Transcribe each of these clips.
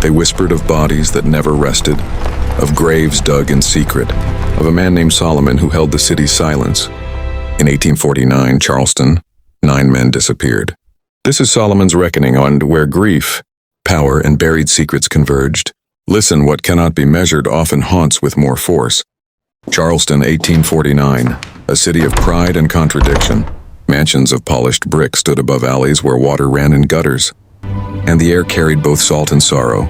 They whispered of bodies that never rested, of graves dug in secret, of a man named Solomon who held the city's silence. In 1849, Charleston, 9 men disappeared. This is Solomon's reckoning on where grief, power, and buried secrets converged. Listen, what cannot be measured often haunts with more force. Charleston, 1849, a city of pride and contradiction. Mansions of polished brick stood above alleys where water ran in gutters, and the air carried both salt and sorrow.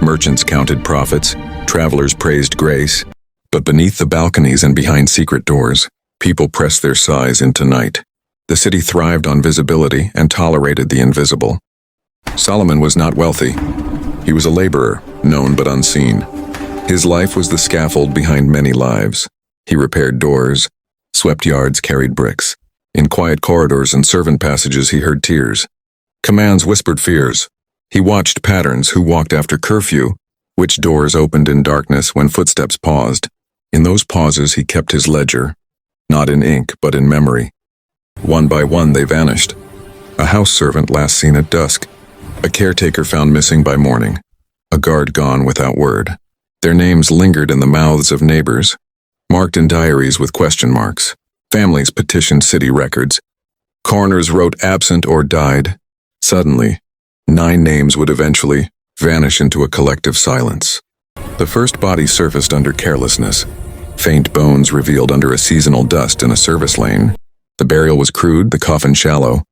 Merchants counted profits, travelers praised grace, but beneath the balconies and behind secret doors, people pressed their sighs into night. The city thrived on visibility and tolerated the invisible. Solomon was not wealthy. He was a laborer, known but unseen. His life was the scaffold behind many lives. He repaired doors, swept yards, carried bricks. In quiet corridors and servant passages he heard tears. Commands whispered fears. He watched patterns, who walked after curfew, which doors opened in darkness when footsteps paused. In those pauses he kept his ledger, not in ink but in memory. One by one they vanished. A house servant last seen at dusk. A caretaker found missing by morning. A guard gone without word. Their names lingered in the mouths of neighbors, marked in diaries with question marks. Families petitioned city records. Coroners wrote absent or died. Suddenly, 9 names would eventually vanish into a collective silence. The first body surfaced under carelessness. Faint bones revealed under a seasonal dust in a service lane. The burial was crude, the coffin shallow.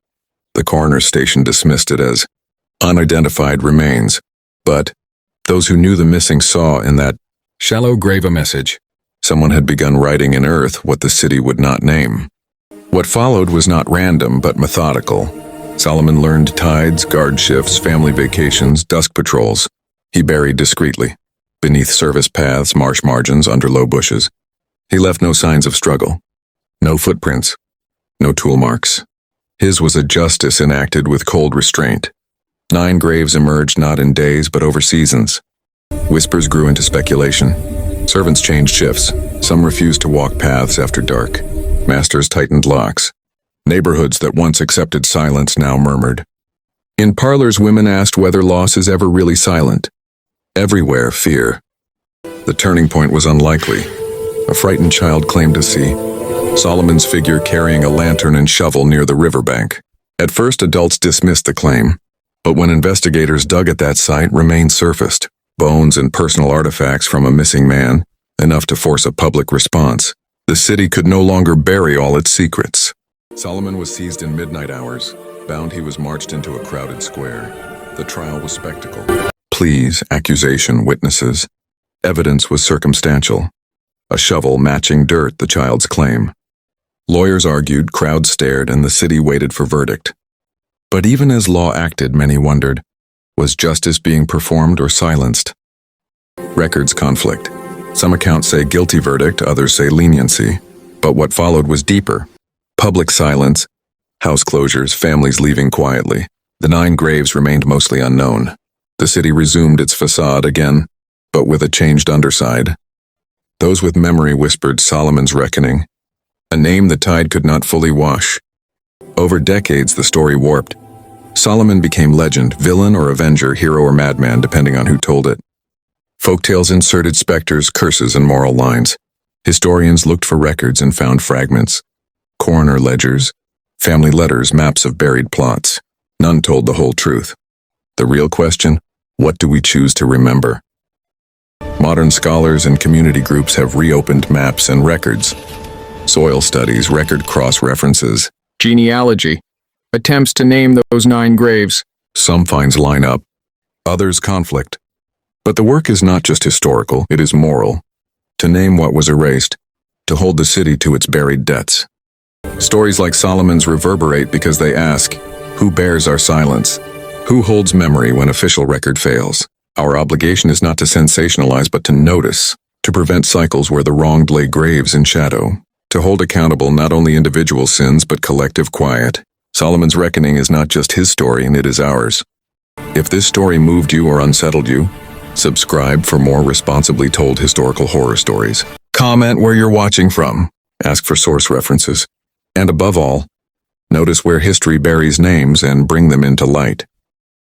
The coroner's station dismissed it as unidentified remains. But those who knew the missing saw in that shallow grave a message. Someone had begun writing in earth what the city would not name. What followed was not random but methodical. Solomon learned tides, guard shifts, family vacations, dusk patrols. He buried discreetly, beneath service paths, marsh margins, under low bushes. He left no signs of struggle. No footprints. No tool marks. His was a justice enacted with cold restraint. 9 graves emerged not in days but over seasons. Whispers grew into speculation. Servants changed shifts. Some refused to walk paths after dark. Masters tightened locks. Neighborhoods that once accepted silence now murmured. In parlors, women asked whether loss is ever really silent. Everywhere, fear. The turning point was unlikely. A frightened child claimed to see Solomon's figure carrying a lantern and shovel near the riverbank. At first, adults dismissed the claim, but when investigators dug at that site, remains surfaced. Bones and personal artifacts from a missing man, enough to force a public response. The city could no longer bury all its secrets. Solomon was seized in midnight hours. Bound, he was marched into a crowded square. The trial was spectacle. Pleas, accusation, witnesses. Evidence was circumstantial. A shovel matching dirt, the child's claim. Lawyers argued, crowds stared, and the city waited for verdict. But even as law acted, many wondered, was justice being performed or silenced? Records conflict. Some accounts say guilty verdict, others say leniency. But what followed was deeper. Public silence, house closures, families leaving quietly. The 9 graves remained mostly unknown. The city resumed its facade again, but with a changed underside. Those with memory whispered Solomon's reckoning, a name the tide could not fully wash. Over decades, the story warped. Solomon became legend, villain or avenger, hero or madman, depending on who told it. Folktales inserted specters, curses, and moral lines. Historians looked for records and found fragments. Coroner ledgers, family letters, maps of buried plots. None told the whole truth. The real question, what do we choose to remember? Modern scholars and community groups have reopened maps and records. Soil studies, record cross-references, genealogy, attempts to name those 9 graves. Some finds line up, others conflict. But the work is not just historical, it is moral. To name what was erased, to hold the city to its buried debts. Stories like Solomon's reverberate because they ask, who bears our silence? Who holds memory when official record fails? Our obligation is not to sensationalize but to notice, to prevent cycles where the wronged lay graves in shadow, to hold accountable not only individual sins but collective quiet. Solomon's reckoning is not just his story, and it is ours. If this story moved you or unsettled you, subscribe for more responsibly told historical horror stories. Comment where you're watching from. Ask for source references. And above all, notice where history buries names and bring them into light.